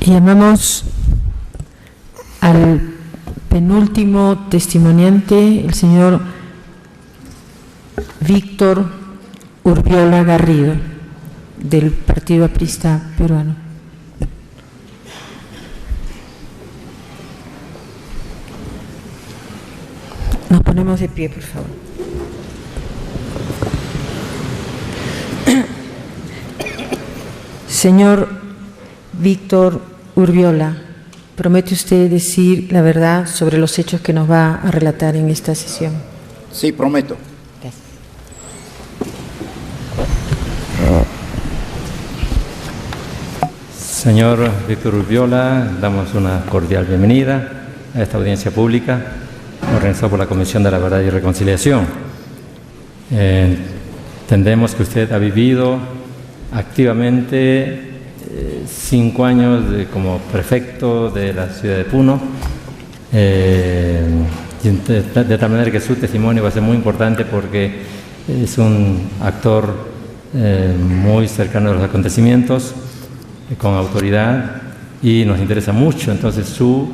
Llamamos al penúltimo testimoniante, el señor Víctor Urbiola Garrido, del Partido Aprista Peruano. Nos ponemos de pie, por favor. Señor Víctor Urbiola, ¿promete usted decir la verdad sobre los hechos que nos va a relatar en esta sesión? Sí, prometo. Gracias. Señor Víctor Urbiola, damos una cordial bienvenida a esta audiencia pública organizada por la Comisión de la Verdad y Reconciliación. Entendemos que usted ha vivido activamente 5 años como prefecto de la ciudad de Puno, de tal manera que su testimonio va a ser muy importante porque es un actor muy cercano a los acontecimientos, con autoridad, y nos interesa mucho entonces su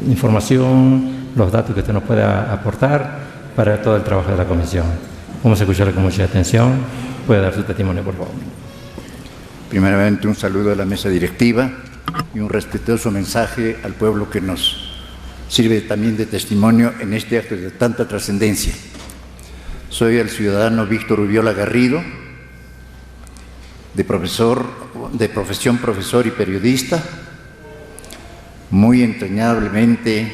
información, los datos que usted nos pueda aportar para todo el trabajo de la comisión. Vamos a escucharlo con mucha atención. Puede dar su testimonio, por favor. Primeramente, un saludo a la mesa directiva y un respetuoso mensaje al pueblo que nos sirve también de testimonio en este acto de tanta trascendencia. Soy el ciudadano Víctor Urbiola Garrido, de profesión profesor y periodista, muy entrañablemente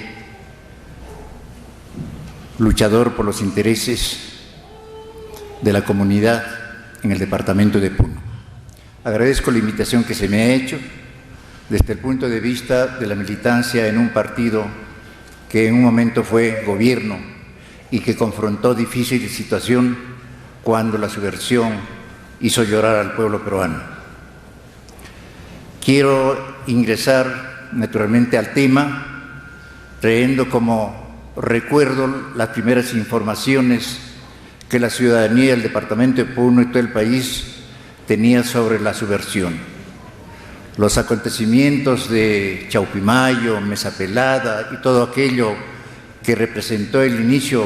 luchador por los intereses de la comunidad en el departamento de Puno. Agradezco la invitación que se me ha hecho desde el punto de vista de la militancia en un partido que en un momento fue gobierno y que confrontó difícil situación cuando la subversión hizo llorar al pueblo peruano. Quiero ingresar naturalmente al tema, trayendo como recuerdo las primeras informaciones que la ciudadanía del departamento de Puno y todo el país tenía sobre la subversión. Los acontecimientos de Chaupimayo, Mesa Pelada y todo aquello que representó el inicio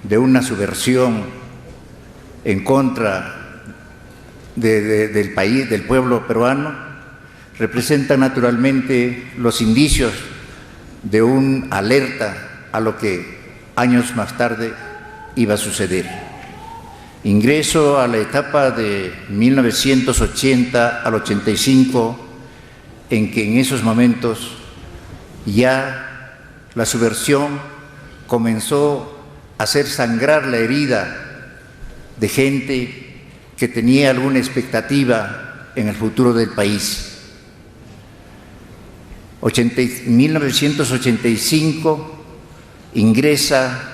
de una subversión en contra del país, del pueblo peruano, representan naturalmente los indicios de una alerta a lo que años más tarde iba a suceder. Ingreso a la etapa de 1980 al 85, en que en esos momentos ya la subversión comenzó a hacer sangrar la herida de gente que tenía alguna expectativa en el futuro del país. 1985 ingresa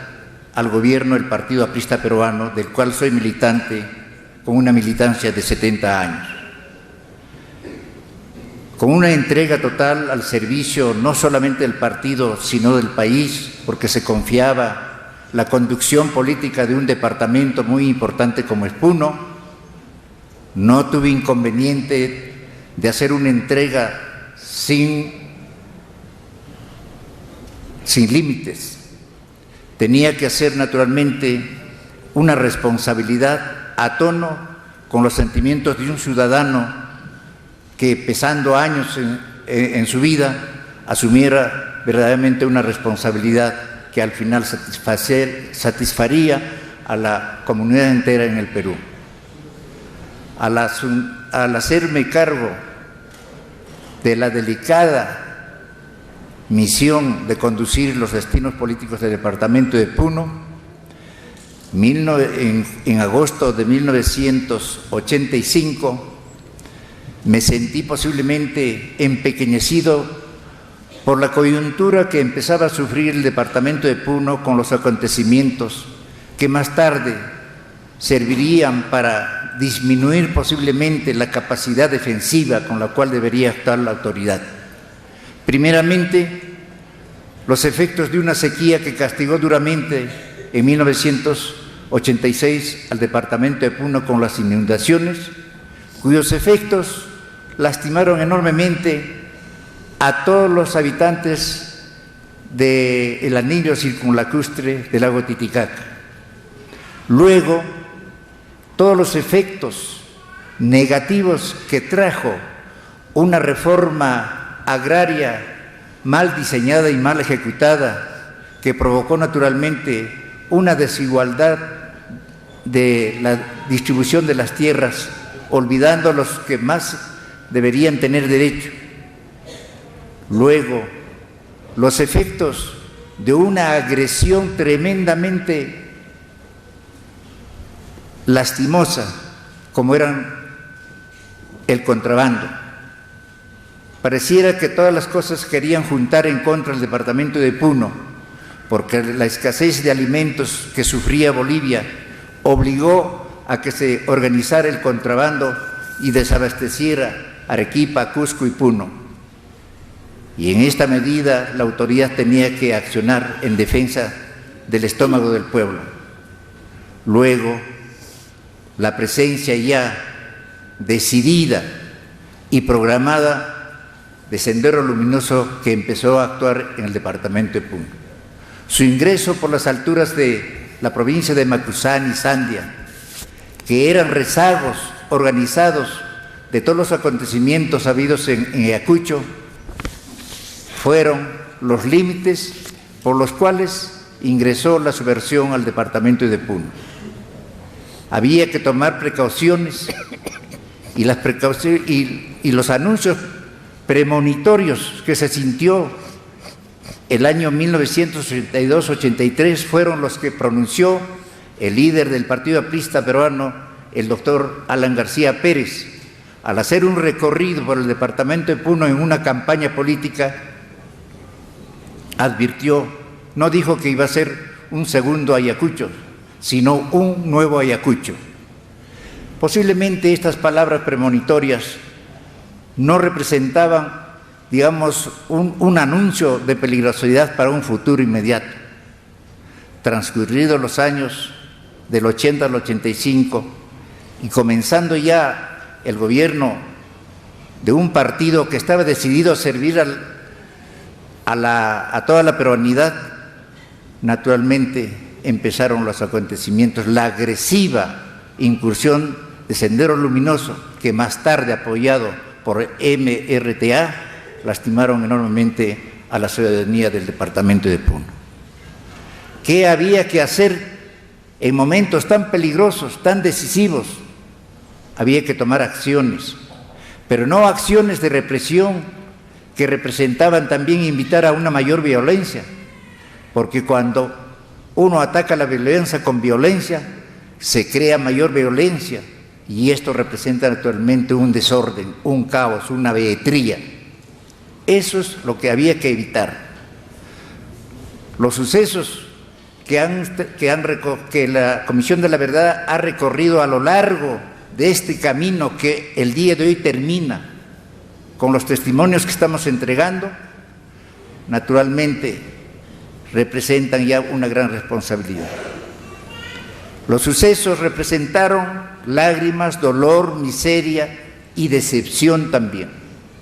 al gobierno del Partido Aprista Peruano, del cual soy militante, con una militancia de 70 años. Con una entrega total al servicio no solamente del partido, sino del país, porque se confiaba la conducción política de un departamento muy importante como es Puno. No tuve inconveniente de hacer una entrega sin límites. Tenía que hacer naturalmente una responsabilidad a tono con los sentimientos de un ciudadano que, pesando años en su vida, asumiera verdaderamente una responsabilidad que al final satisfaría a la comunidad entera en el Perú. Al hacerme cargo de la delicada misión de conducir los destinos políticos del departamento de Puno, en agosto de 1985 me sentí posiblemente empequeñecido por la coyuntura que empezaba a sufrir el departamento de Puno con los acontecimientos que más tarde servirían para disminuir posiblemente la capacidad defensiva con la cual debería actuar la autoridad. Primeramente, los efectos de una sequía que castigó duramente en 1986 al departamento de Puno con las inundaciones, cuyos efectos lastimaron enormemente a todos los habitantes del anillo circunlacustre del lago Titicaca. Luego, todos los efectos negativos que trajo una reforma agraria mal diseñada y mal ejecutada, que provocó naturalmente una desigualdad de la distribución de las tierras, olvidando a los que más deberían tener derecho. Luego, los efectos de una agresión tremendamente lastimosa, como eran el contrabando. Pareciera que todas las cosas querían juntar en contra del departamento de Puno, porque la escasez de alimentos que sufría Bolivia obligó a que se organizara el contrabando y desabasteciera Arequipa, Cusco y Puno. Y en esta medida la autoridad tenía que accionar en defensa del estómago del pueblo. Luego, la presencia ya decidida y programada de Sendero Luminoso, que empezó a actuar en el departamento de Puno. Su ingreso por las alturas de la provincia de Macusán y Sandia, que eran rezagos organizados de todos los acontecimientos habidos en Ayacucho, fueron los límites por los cuales ingresó la subversión al departamento de Puno. Había que tomar precauciones y los anuncios premonitorios que se sintió el año 1982-83 fueron los que pronunció el líder del Partido Aprista peruano, el doctor Alan García Pérez, al hacer un recorrido por el departamento de Puno en una campaña política. Advirtió, no dijo que iba a ser un segundo Ayacucho, sino un nuevo Ayacucho. Posiblemente estas palabras premonitorias no representaban, digamos, un anuncio de peligrosidad para un futuro inmediato. Transcurridos los años del 80 al 85 y comenzando ya el gobierno de un partido que estaba decidido a servir a toda la peruanidad, naturalmente empezaron los acontecimientos, la agresiva incursión de Sendero Luminoso, que más tarde, apoyado por MRTA, lastimaron enormemente a la ciudadanía del departamento de Puno. ¿Qué había que hacer en momentos tan peligrosos, tan decisivos? Había que tomar acciones, pero no acciones de represión que representaban también invitar a una mayor violencia, porque cuando uno ataca la violencia con violencia, se crea mayor violencia, y esto representa actualmente un desorden, un caos, una behetría. Eso es lo que había que evitar. Los sucesos que la Comisión de la Verdad ha recorrido a lo largo de este camino, que el día de hoy termina con los testimonios que estamos entregando, naturalmente representan ya una gran responsabilidad. Los sucesos representaron lágrimas, dolor, miseria y decepción también.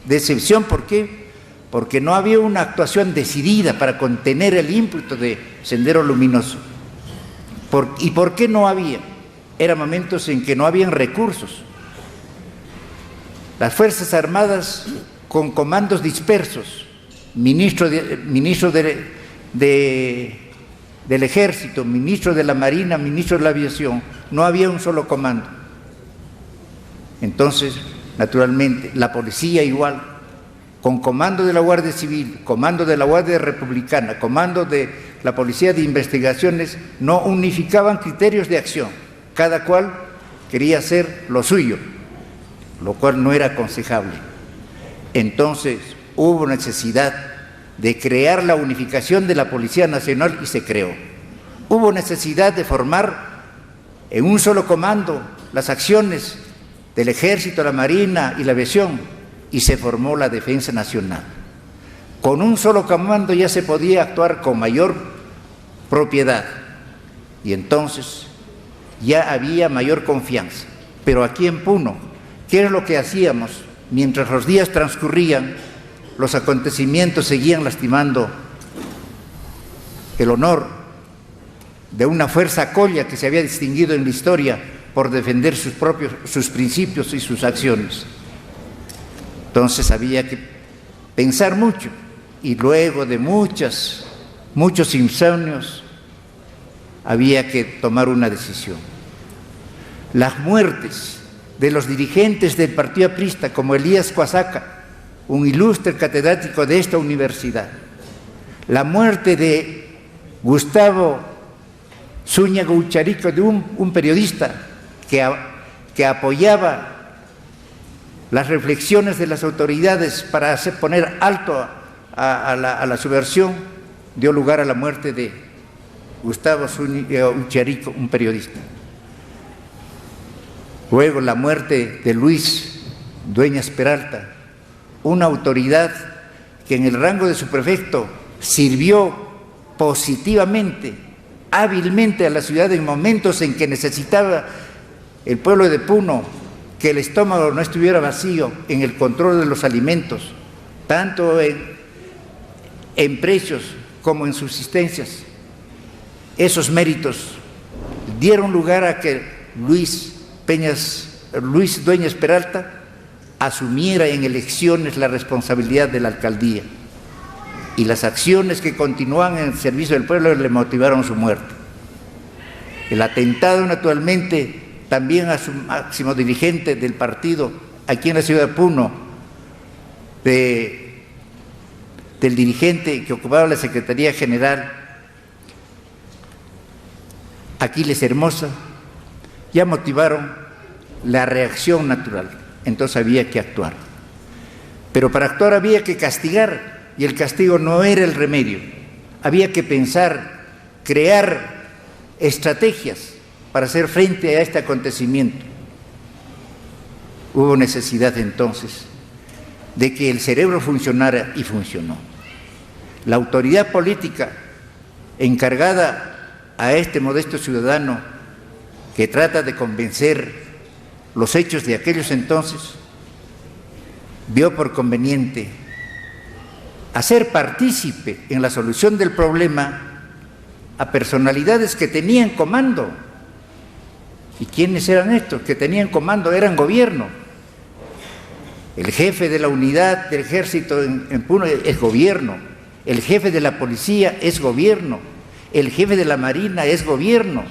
Decepción, ¿por qué? Porque no había una actuación decidida para contener el ímpetu de Sendero Luminoso. ¿Y por qué no había? Eran momentos en que no habían recursos. Las Fuerzas Armadas, con comandos dispersos, ministro del Ejército, ministro de la Marina, ministro de la Aviación, no había un solo comando. Entonces, naturalmente, la policía igual, con comando de la Guardia Civil, comando de la Guardia Republicana, comando de la Policía de Investigaciones, no unificaban criterios de acción. Cada cual quería hacer lo suyo, lo cual no era aconsejable. Entonces, hubo necesidad de crear la unificación de la Policía Nacional y se creó. Hubo necesidad de formar en un solo comando las acciones del Ejército, la Marina y la Aviación, y se formó la Defensa Nacional. Con un solo comando ya se podía actuar con mayor propiedad y entonces ya había mayor confianza. Pero aquí en Puno, ¿qué es lo que hacíamos mientras los días transcurrían, los acontecimientos seguían lastimando el honor de una fuerza colla que se había distinguido en la historia por defender sus principios y sus acciones. Entonces había que pensar mucho, y luego de muchos insomnios había que tomar una decisión. Las muertes de los dirigentes del Partido Aprista, como Elías Coasaca, un ilustre catedrático de esta universidad, la muerte de Gustavo Zúñiga Ucharico, de un periodista que apoyaba las reflexiones de las autoridades para poner alto a la subversión, dio lugar a la muerte de Gustavo Zúñiga Ucharico, un periodista. Luego la muerte de Luis Dueñas Peralta, una autoridad que en el rango de subprefecto sirvió positivamente, hábilmente a la ciudad en momentos en que necesitaba el pueblo de Puno que el estómago no estuviera vacío en el control de los alimentos, tanto en precios como en subsistencias. Esos méritos dieron lugar a que Luis Dueñas Peralta asumiera en elecciones la responsabilidad de la alcaldía, y las acciones que continuaban en el servicio del pueblo le motivaron su muerte. El atentado, naturalmente, también a su máximo dirigente del partido aquí en la ciudad de Puno, del dirigente que ocupaba la Secretaría General, Aquiles Hermosa, ya motivaron la reacción natural. Entonces había que actuar. Pero para actuar había que castigar, y el castigo no era el remedio. Había que pensar, crear estrategias para hacer frente a este acontecimiento. Hubo necesidad entonces de que el cerebro funcionara, y funcionó. La autoridad política encargada a este modesto ciudadano que trata de convencer los hechos de aquellos entonces, vio por conveniente hacer partícipe en la solución del problema a personalidades que tenían comando. ¿Y quiénes eran estos que tenían comando? Eran gobierno. El jefe de la unidad del ejército en Puno es gobierno, el jefe de la policía es gobierno, el jefe de la marina es gobierno,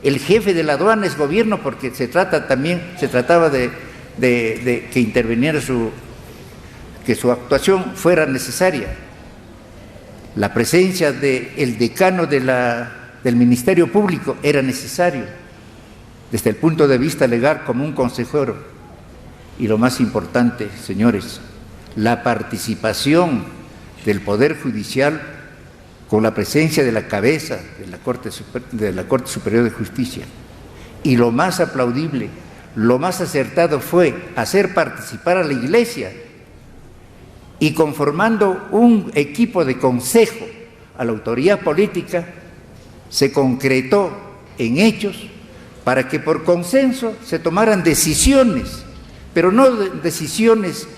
el jefe de la aduana es gobierno, porque se trataba de que interviniera que su actuación fuera necesaria. La presencia del decano del Ministerio Público era necesario desde el punto de vista legal como un consejero. Y lo más importante, señores, la participación del Poder Judicial con la presencia de la cabeza de la Corte Superior de Justicia. Y lo más aplaudible, lo más acertado fue hacer participar a la Iglesia, y conformando un equipo de consejo a la autoridad política, se concretó en hechos para que por consenso se tomaran decisiones, pero no decisiones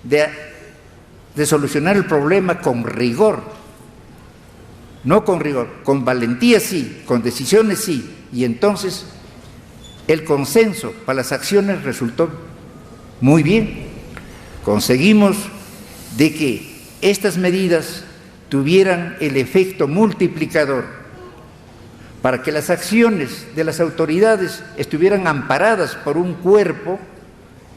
de solucionar el problema con rigor, no con rigor, con valentía sí, con decisiones sí. Y entonces el consenso para las acciones resultó muy bien. Conseguimos de que estas medidas tuvieran el efecto multiplicador para que las acciones de las autoridades estuvieran amparadas por un cuerpo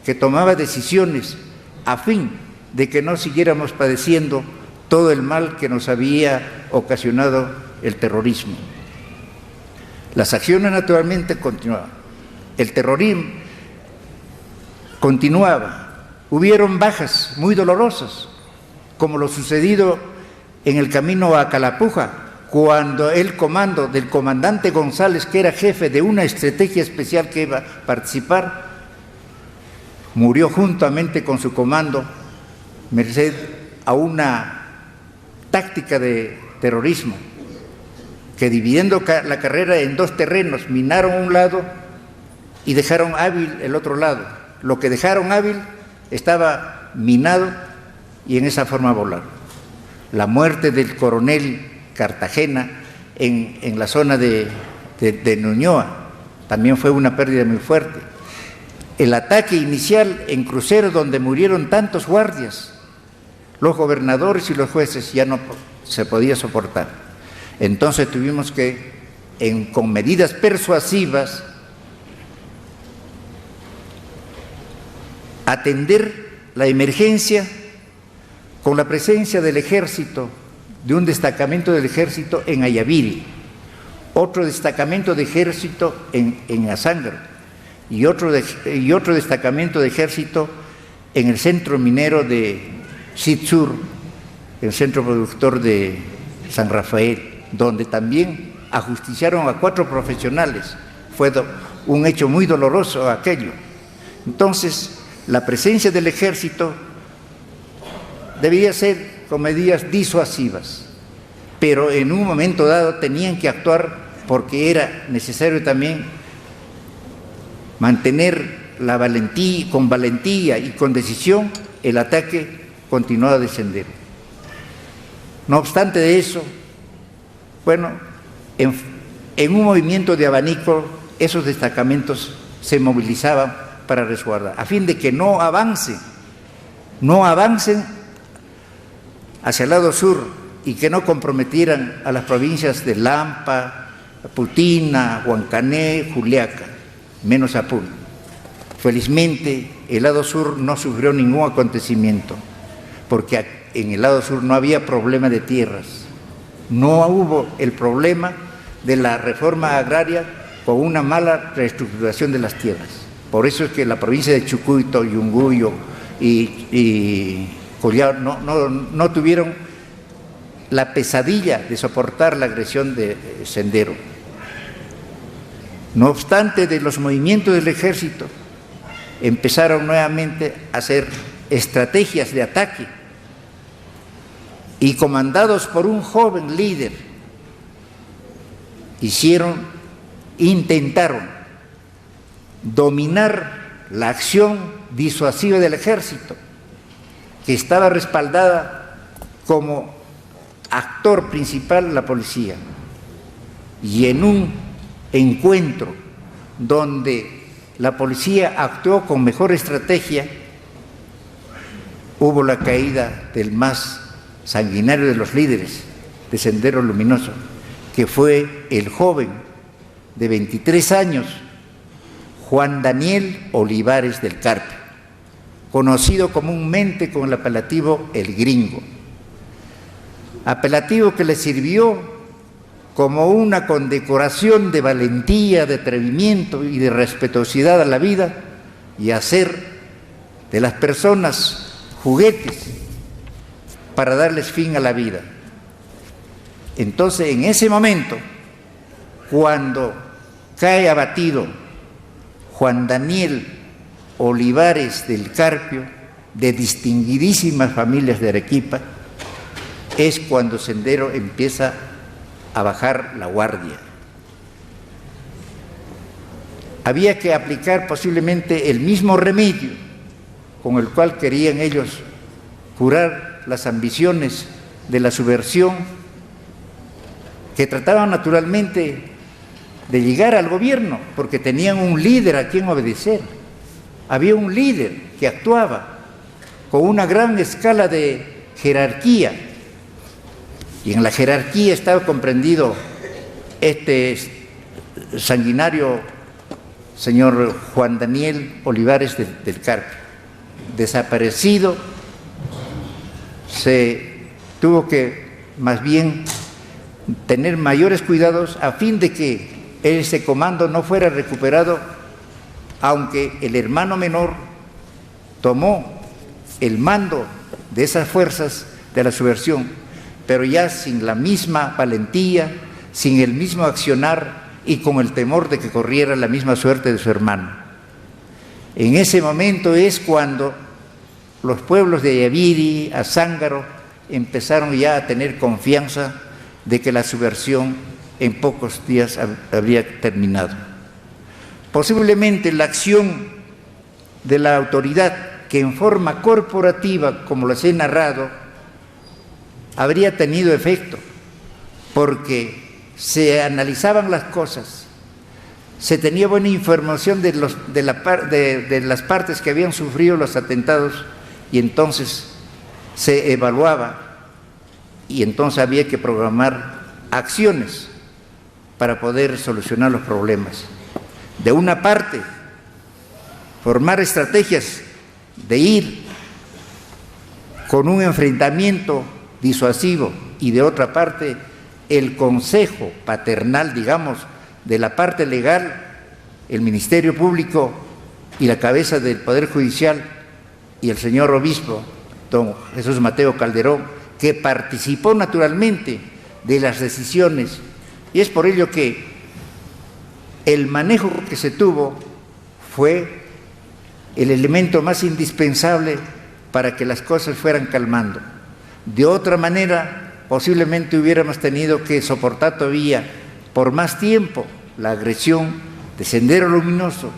que tomaba decisiones a fin de que no siguiéramos padeciendo todo el mal que nos había ocasionado el terrorismo. Las acciones naturalmente continuaban, el terrorismo continuaba. Hubieron bajas muy dolorosas, como lo sucedido en el camino a Calapuja, cuando el comando del comandante González, que era jefe de una estrategia especial que iba a participar, murió juntamente con su comando, merced a una táctica de terrorismo, que dividiendo la carrera en dos terrenos, minaron un lado y dejaron hábil el otro lado. Lo que dejaron hábil estaba minado y en esa forma volaron. La muerte del coronel Cartagena en la zona de Ñuñoa también fue una pérdida muy fuerte. El ataque inicial en Crucero, donde murieron tantos guardias, los gobernadores y los jueces, ya no se podía soportar. Entonces tuvimos que, con medidas persuasivas, atender la emergencia con la presencia del ejército, de un destacamento del ejército en Ayaviri, otro destacamento de ejército en Azángaro y otro destacamento de ejército en el centro minero de Sitsur, el centro productor de San Rafael, donde también ajusticiaron a 4 profesionales. Fue un hecho muy doloroso aquello. Entonces, la presencia del ejército debía ser con medidas disuasivas, pero en un momento dado tenían que actuar porque era necesario también mantener la valentía, con valentía y con decisión, el ataque continuó a descender. No obstante de eso, bueno, en un movimiento de abanico, esos destacamentos se movilizaban para resguardar, a fin de que no avancen hacia el lado sur y que no comprometieran a las provincias de Lampa, Putina, Huancané, Juliaca, menos a Puno. Felizmente, el lado sur no sufrió ningún acontecimiento, porque en el lado sur no había problema de tierras, no hubo el problema de la reforma agraria con una mala reestructuración de las tierras. Por eso es que la provincia de Chucuito, Yunguyo y Collao no tuvieron la pesadilla de soportar la agresión de Sendero. No obstante de los movimientos del ejército, empezaron nuevamente a hacer estrategias de ataque y comandados por un joven líder, intentaron dominar la acción disuasiva del ejército, que estaba respaldada como actor principal la policía. Y en un encuentro donde la policía actuó con mejor estrategia, hubo la caída del más sanguinario de los líderes de Sendero Luminoso, que fue el joven de 23 años, Juan Daniel Olivares del Carpio, conocido comúnmente con el apelativo El Gringo, apelativo que le sirvió como una condecoración de valentía, de atrevimiento y de respetuosidad a la vida, y hacer de las personas juguetes para darles fin a la vida. Entonces, en ese momento, cuando cae abatido Juan Daniel Olivares del Carpio, de distinguidísimas familias de Arequipa, es cuando Sendero empieza a bajar la guardia. Había que aplicar posiblemente el mismo remedio con el cual querían ellos curar las ambiciones de la subversión, que trataban naturalmente de llegar al gobierno, porque tenían un líder a quien obedecer. Había un líder que actuaba con una gran escala de jerarquía, y en la jerarquía estaba comprendido este sanguinario señor Juan Daniel Olivares del Carpio. Desaparecido, se tuvo que más bien tener mayores cuidados a fin de que ese comando no fuera recuperado, aunque el hermano menor tomó el mando de esas fuerzas de la subversión, pero ya sin la misma valentía, sin el mismo accionar y con el temor de que corriera la misma suerte de su hermano. En ese momento es cuando los pueblos de Ayaviri, Azángaro, empezaron ya a tener confianza de que la subversión en pocos días habría terminado. Posiblemente la acción de la autoridad que en forma corporativa, como les he narrado, habría tenido efecto, porque se analizaban las cosas, se tenía buena información de las partes que habían sufrido los atentados, y entonces se evaluaba, y entonces había que programar acciones para poder solucionar los problemas. De una parte, formar estrategias de ir con un enfrentamiento disuasivo, y de otra parte, el consejo paternal, digamos, de la parte legal, el Ministerio Público y la cabeza del Poder Judicial y el señor obispo, don Jesús Mateo Calderón, que participó naturalmente de las decisiones, y es por ello que el manejo que se tuvo fue el elemento más indispensable para que las cosas fueran calmando. De otra manera, posiblemente hubiéramos tenido que soportar todavía por más tiempo la agresión de Sendero Luminoso,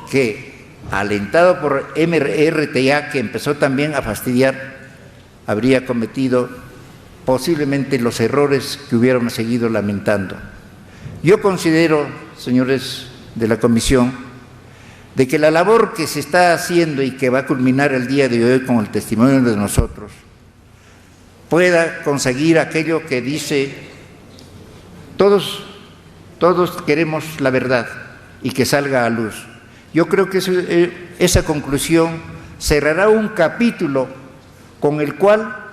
que, alentado por MRTA, que empezó también a fastidiar, habría cometido posiblemente los errores que hubiéramos seguido lamentando. Yo considero, señores de la Comisión, de que la labor que se está haciendo y que va a culminar el día de hoy con el testimonio de nosotros, pueda conseguir aquello que dice: todos queremos la verdad y que salga a luz. Yo creo que esa conclusión cerrará un capítulo con el cual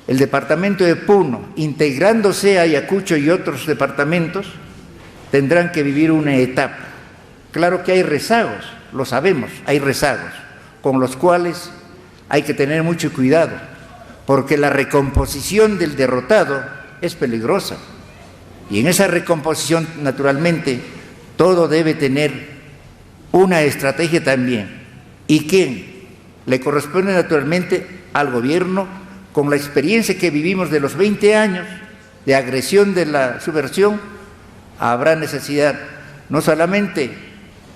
el departamento de Puno, integrándose a Ayacucho y otros departamentos, tendrán que vivir una etapa. Claro que hay rezagos, lo sabemos, hay rezagos, con los cuales hay que tener mucho cuidado, porque la recomposición del derrotado es peligrosa. Y en esa recomposición, naturalmente, todo debe tener una estrategia también. ¿Y quién? Le corresponde naturalmente al gobierno, con la experiencia que vivimos de los 20 años de agresión de la subversión. Habrá necesidad no solamente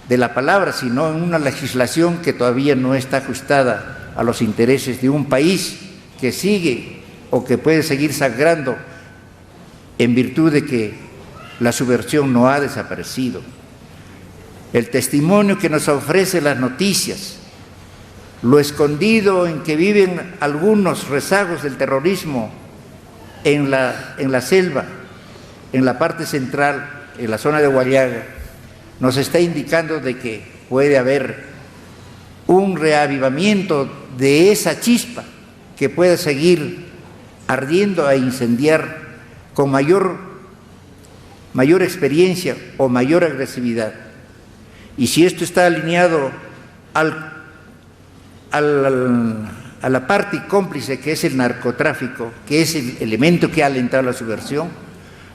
de la palabra, sino en una legislación que todavía no está ajustada a los intereses de un país que sigue o que puede seguir sangrando en virtud de que la subversión no ha desaparecido. El testimonio que nos ofrece las noticias, lo escondido en que viven algunos rezagos del terrorismo en la selva, en la parte central, en la zona de Huallaga, nos está indicando de que puede haber un reavivamiento de esa chispa que pueda seguir ardiendo e incendiar con mayor experiencia o mayor agresividad. Y si esto está alineado a la parte cómplice, que es el narcotráfico, que es el elemento que ha alentado la subversión,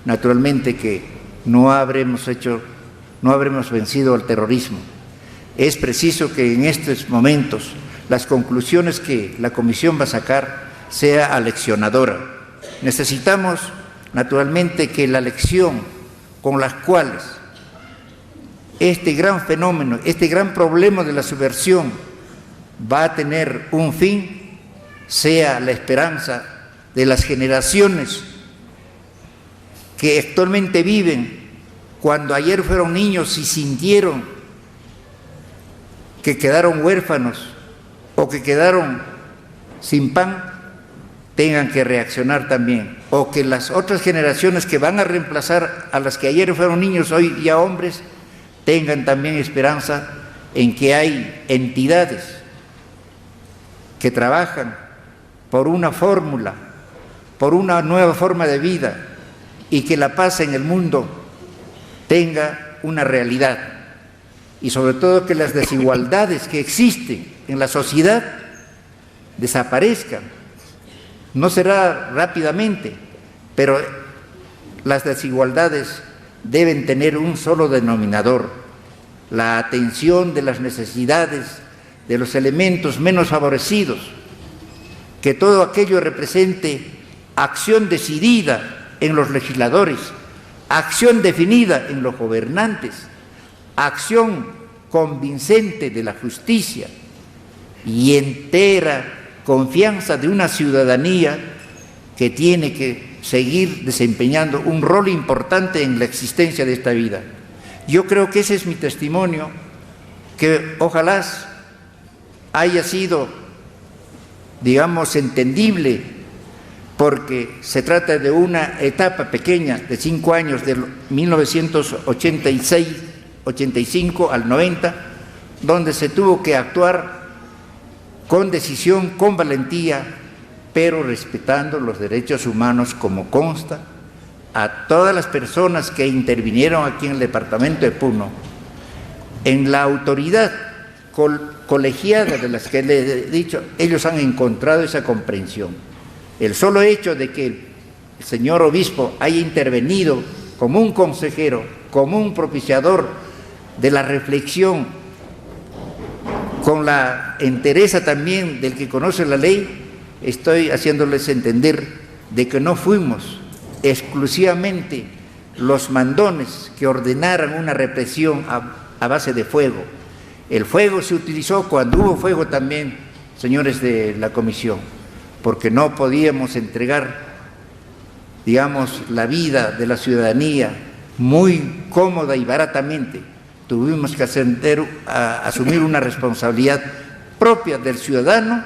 naturalmente que no habremos vencido al terrorismo. Es preciso que en estos momentos las conclusiones que la Comisión va a sacar sea aleccionadora. Necesitamos naturalmente que la lección con las cuales este gran fenómeno, este gran problema de la subversión va a tener un fin, sea la esperanza de las generaciones que actualmente viven, cuando ayer fueron niños y sintieron que quedaron huérfanos o que quedaron sin pan, tengan que reaccionar también, o que las otras generaciones que van a reemplazar a las que ayer fueron niños, hoy ya hombres, tengan también esperanza en que hay entidades que trabajan por una fórmula, por una nueva forma de vida, y que la paz en el mundo tenga una realidad, y sobre todo que las desigualdades que existen en la sociedad desaparezcan. No será rápidamente, pero las desigualdades deben tener un solo denominador: la atención de las necesidades de los elementos menos favorecidos, que todo aquello represente acción decidida en los legisladores, acción definida en los gobernantes, acción convincente de la justicia y entera confianza de una ciudadanía que tiene que seguir desempeñando un rol importante en la existencia de esta vida. Yo creo que ese es mi testimonio, que ojalá haya sido, digamos, entendible, porque se trata de una etapa pequeña de 5 años, de 1985 al 90, donde se tuvo que actuar con decisión, con valentía, pero respetando los derechos humanos como consta. A todas las personas que intervinieron aquí en el departamento de Puno, en la autoridad colegiada de las que les he dicho, ellos han encontrado esa comprensión. El solo hecho de que el señor obispo haya intervenido como un consejero, como un propiciador de la reflexión, con la entereza también del que conoce la ley, estoy haciéndoles entender de que no fuimos exclusivamente los mandones que ordenaran una represión a base de fuego. El fuego se utilizó cuando hubo fuego también, señores de la comisión, porque no podíamos entregar, digamos, la vida de la ciudadanía muy cómoda y baratamente. Tuvimos que asumir una responsabilidad propia del ciudadano,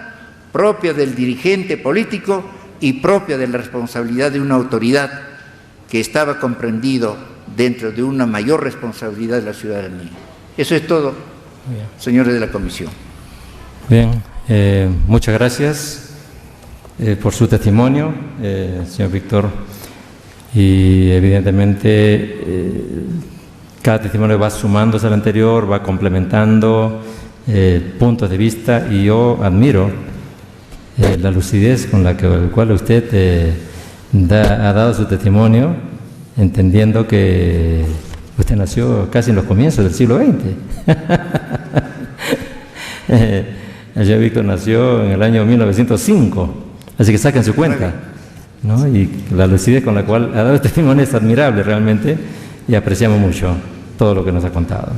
propia del dirigente político y propia de la responsabilidad de una autoridad que estaba comprendido dentro de una mayor responsabilidad de la ciudadanía. Eso es todo, señores de la comisión. Bien, muchas gracias por su testimonio, señor Víctor, y evidentemente cada testimonio va sumándose al anterior, va complementando puntos de vista, y yo admiro la lucidez con la cual usted ha dado su testimonio, entendiendo que usted nació casi en los comienzos del siglo XX. Allá Víctor nació en el año 1905, así que saquen su cuenta, ¿no? Y la lucidez con la cual ha dado el testimonio es admirable realmente, y apreciamos mucho todo lo que nos ha contado.